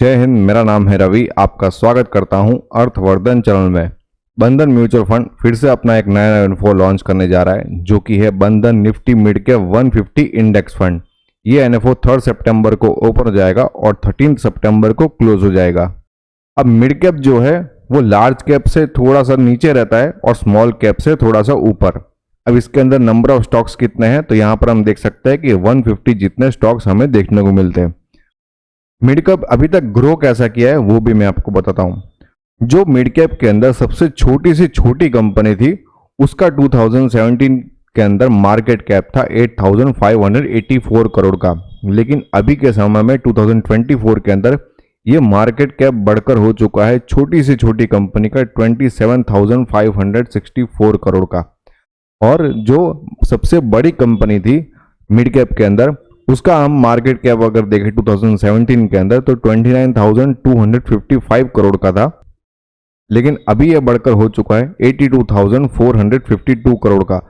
जय हिंद। मेरा नाम है रवि। आपका स्वागत करता हूं अर्थवर्धन चैनल में। बंधन म्यूचुअल फंड फिर से अपना एक नया इन्फो लॉन्च करने जा रहा है, जो कि है बंधन Nifty mid cap 150 index fund. ये एनएफओ 3 सितंबर को ओपन हो जाएगा और 13 सितंबर को क्लोज हो जाएगा। अब मिड कैप जो है वो लार्ज कैप से थोड़ा सा नीचे रहता है और स्मॉल कैप से थोड़ा सा ऊपर। अब इसके अंदर नंबर ऑफ स्टॉक्स कितने हैं, तो यहाँ पर हम देख सकते हैं कि 150 जितने स्टॉक्स हमें देखने को मिलते हैं। मिड कैप अभी तक ग्रो कैसा किया है वो भी मैं आपको बताता हूं। जो मिड कैप के अंदर सबसे छोटी से छोटी कंपनी थी, उसका 2017 के अंदर मार्केट कैप था 8,584 करोड़ का। लेकिन अभी के समय में 2024 के अंदर ये मार्केट कैप बढ़कर हो चुका है छोटी से छोटी कंपनी का 27,564 करोड़ का। और जो सबसे बड़ी कंपनी थी मिड कैप के अंदर, उसका हम मार्केट कैप अगर देखें 2017 के अंदर तो 29,255 करोड़ का था। लेकिन अभी यह बढ़कर हो चुका है 82,452 करोड़ का।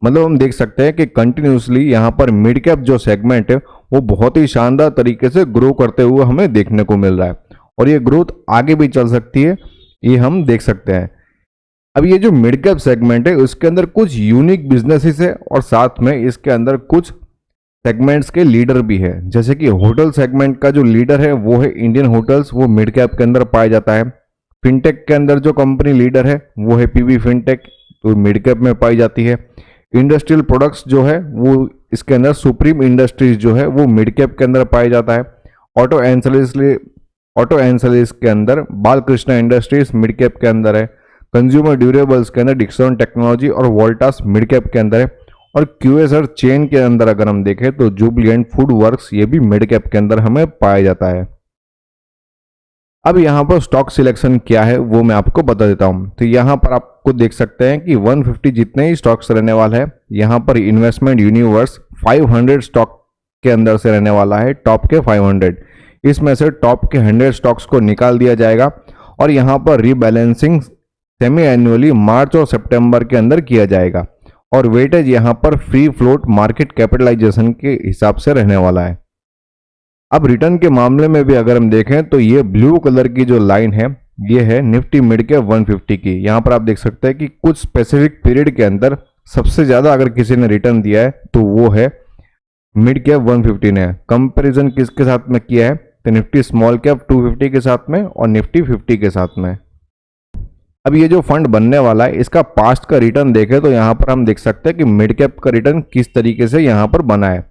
मतलब हम देख सकते हैं कि कंटिन्यूसली यहाँ पर मिड कैप जो सेगमेंट है वो बहुत ही शानदार तरीके से ग्रो करते हुए हमें देखने को मिल रहा है, और ये ग्रोथ आगे भी चल सकती है, ये हम देख सकते हैं। अब ये जो मिड कैप सेगमेंट है उसके अंदर कुछ यूनिक बिजनेसेस है और साथ में इसके अंदर कुछ सेगमेंट्स के लीडर भी है। जैसे कि होटल सेगमेंट का जो लीडर है वो है इंडियन होटल्स, वो मिड कैप के अंदर पाया जाता है। फिनटेक के अंदर जो कंपनी लीडर है वो है पीवी फिनटेक, तो मिड कैप में पाई जाती है। इंडस्ट्रियल प्रोडक्ट्स जो है वो इसके अंदर सुप्रीम इंडस्ट्रीज जो है वो मिड कैप के अंदर पाया जाता है। ऑटो एंसलीस के अंदर बालकृष्ण इंडस्ट्रीज मिड कैप के अंदर है। कंज्यूमर ड्यूरेबल्स के अंदर डिक्सन टेक्नोलॉजी और वोल्टास मिड कैप के अंदर है। और क्यूएसआर चेन के अंदर अगर हम देखें तो जुबिलेंट फूड वर्क्स ये भी मिड कैप के अंदर हमें पाया जाता है। अब यहाँ पर स्टॉक सिलेक्शन क्या है वो मैं आपको बता देता हूँ। तो यहाँ पर आपको देख सकते हैं कि 150 जितने ही स्टॉक्स रहने वाला है। यहाँ पर इन्वेस्टमेंट यूनिवर्स 500 स्टॉक के अंदर से रहने वाला है, टॉप के 500। इसमें से टॉप के 100 स्टॉक्स को निकाल दिया जाएगा और यहाँ पर रीबैलेंसिंग सेमी एनुअली मार्च और सितंबर के अंदर किया जाएगा। और वेटेज यहाँ पर फ्री फ्लोट मार्केट कैपिटलाइजेशन के हिसाब से रहने वाला है। अब रिटर्न के मामले में भी अगर हम देखें तो ये ब्लू कलर की जो लाइन है ये है निफ्टी मिड कैप 150 की। यहाँ पर आप देख सकते हैं कि कुछ स्पेसिफिक पीरियड के अंदर सबसे ज्यादा अगर किसी ने रिटर्न दिया है तो वो है मिड कैप 150 ने। कंपेरिजन किसके साथ में किया है, तो निफ्टी स्मॉल कैप 250 के साथ में और निफ्टी 50 के साथ में। अब ये जो फंड बनने वाला है इसका पास्ट का रिटर्न देखें तो यहाँ पर हम देख सकते हैं कि मिड कैप का रिटर्न किस तरीके से यहाँ पर बना है।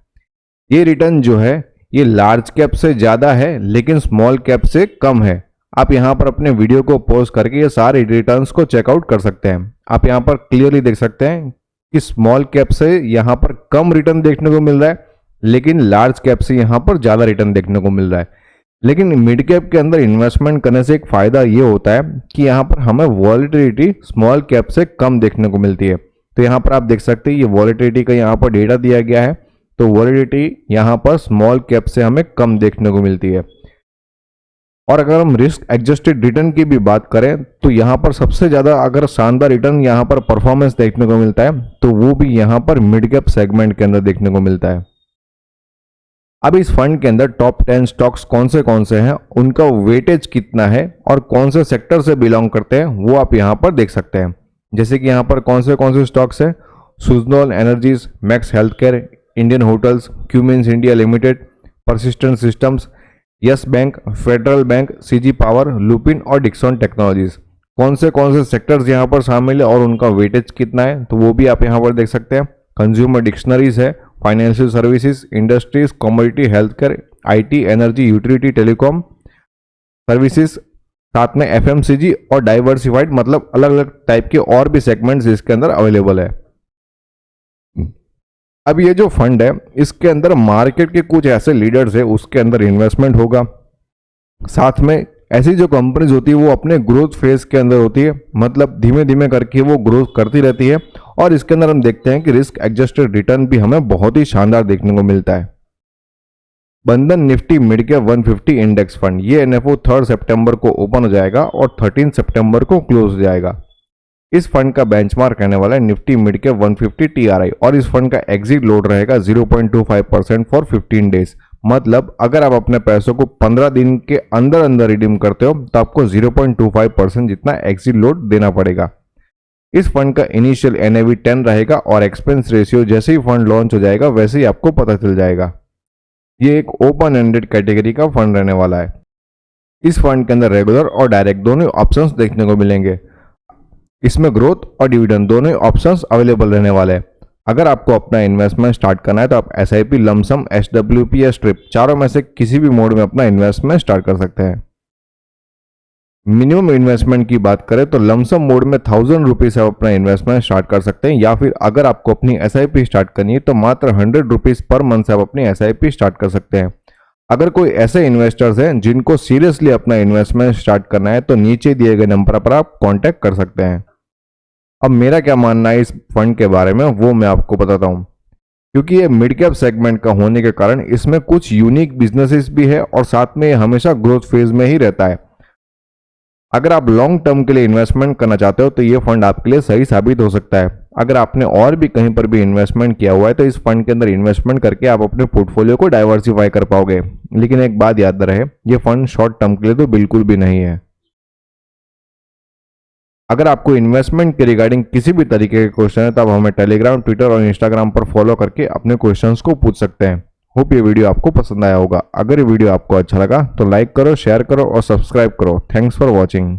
ये रिटर्न जो है ये लार्ज कैप से ज़्यादा है लेकिन स्मॉल कैप से कम है। आप यहाँ पर अपने वीडियो को पॉज करके ये सारे रिटर्न्स को चेकआउट कर सकते हैं। आप यहाँ पर क्लियरली देख सकते हैं कि स्मॉल कैप से यहाँ पर कम रिटर्न देखने को मिल रहा है, लेकिन लार्ज कैप से यहाँ पर ज़्यादा रिटर्न देखने को मिल रहा है। लेकिन मिड कैप के अंदर इन्वेस्टमेंट करने से एक फायदा ये होता है कि यहाँ पर हमें वॉलेटिलिटी स्मॉल कैप से कम देखने को मिलती है। तो यहाँ पर आप देख सकते हैं ये वॉलेटिलिटी का यहाँ पर डेटा दिया गया है, तो वॉलेटिलिटी यहाँ पर स्मॉल कैप से हमें कम देखने को मिलती है। और अगर हम रिस्क एडजस्टेड रिटर्न की भी बात करें तो यहाँ पर सबसे ज्यादा अगर शानदार रिटर्न यहाँ पर परफॉर्मेंस देखने को मिलता है तो वो भी यहाँ पर मिड कैप सेगमेंट के अंदर देखने को मिलता है। अब इस फंड के अंदर टॉप 10 स्टॉक्स कौन से हैं, उनका वेटेज कितना है और कौन से सेक्टर से बिलोंग करते हैं वो आप यहाँ पर देख सकते हैं। जैसे कि यहाँ पर कौन से स्टॉक्स है, Suzlon energies, max health care, Indian hotels, Cummins India limited, persistent systems, yes bank, federal bank, CG power, Lupin और डिक्सन टेक्नोलॉजीज। कौन से सेक्टर्स यहाँ पर शामिल है और उनका वेटेज कितना है तो वो भी आप यहाँ पर देख सकते हैं। कंज्यूमर डिक्शनरीज है, financial services, industries, commodity, health care, IT, energy, utility, telecom services, साथ में एफएमसीजी और डाइवर्सिफाइड, मतलब अलग अलग टाइप के और भी सेगमेंट्स इसके अंदर अवेलेबल है। अब ये जो फंड है इसके अंदर मार्केट के कुछ ऐसे लीडर्स है उसके अंदर इन्वेस्टमेंट होगा। साथ में ऐसी जो कंपनीज होती है वो अपने ग्रोथ फेज के अंदर होती है, मतलब धीमे धीमे करके वो ग्रोथ करती रहती है। और इसके अंदर हम देखते हैं कि रिस्क एडजस्टेड रिटर्न भी हमें बहुत ही शानदार देखने को मिलता है। बंधन Nifty mid cap 150 index fund, ये एनएफओ 3 सितंबर को ओपन हो जाएगा और 13 सितंबर को क्लोज हो जाएगा। इस फंड का बेंचमार्क रहने वाला है निफ्टी मिड कैप 150 टीआरआई और इस फंड का एग्जिट लोड रहेगा 0.25% फॉर 15 डेज, मतलब अगर आप अपने पैसों को 15 दिन के अंदर अंदर रिडीम करते हो तो आपको 0.25% जितना एग्जिट लोड देना पड़ेगा। इस फंड का इनिशियल एनएवी 10 रहेगा और एक्सपेंस रेशियो जैसे ही फंड लॉन्च हो जाएगा वैसे ही आपको पता चल जाएगा। ये एक ओपन एंडेड कैटेगरी का फंड रहने वाला है। इस फंड के अंदर रेगुलर और डायरेक्ट दोनों ऑप्शंस देखने को मिलेंगे। इसमें ग्रोथ और डिविडेंड दोनों ऑप्शंस अवेलेबल रहने वाले हैं। अगर आपको अपना इन्वेस्टमेंट स्टार्ट करना है तो आप एसआईपी, लमसम, एसडब्ल्यूपी या स्ट्रिप चारों में से किसी भी मोड में अपना इन्वेस्टमेंट स्टार्ट कर सकते हैं। मिनिमम इन्वेस्टमेंट की बात करें तो लमसम मोड में 1000 रुपीज आप अपना इन्वेस्टमेंट स्टार्ट कर सकते हैं, या फिर अगर आपको अपनी एसआईपी स्टार्ट करनी है तो मात्र 100 रुपीज पर मंथ से आप अपनी एसआईपी स्टार्ट कर सकते हैं। अगर कोई ऐसे इन्वेस्टर्स हैं जिनको सीरियसली अपना इन्वेस्टमेंट स्टार्ट करना है तो नीचे दिए गए नंबर पर आप कांटेक्ट कर सकते हैं। अब मेरा क्या मानना है इस फंड के बारे में वो मैं आपको बताता हूँ। क्योंकि ये मिड कैप सेगमेंट का होने के कारण इसमें कुछ यूनिक बिजनेसेस भी है और साथ में ये हमेशा ग्रोथ फेज में ही रहता है। अगर आप लॉन्ग टर्म के लिए इन्वेस्टमेंट करना चाहते हो तो ये फंड आपके लिए सही साबित हो सकता है। अगर आपने और भी कहीं पर भी इन्वेस्टमेंट किया हुआ है तो इस फंड के अंदर इन्वेस्टमेंट करके आप अपने पोर्टफोलियो को डाइवर्सिफाई कर पाओगे। लेकिन एक बात याद रहे, ये फंड शॉर्ट टर्म के लिए तो बिल्कुल भी नहीं है। अगर आपको इन्वेस्टमेंट के रिगार्डिंग किसी भी तरीके के क्वेश्चन है तो आप हमें टेलीग्राम, ट्विटर और इंस्टाग्राम पर फॉलो करके अपने क्वेश्चंस को पूछ सकते हैं। होप ये वीडियो आपको पसंद आया होगा। अगर ये वीडियो आपको अच्छा लगा तो लाइक करो, शेयर करो और सब्सक्राइब करो। Thanks for watching.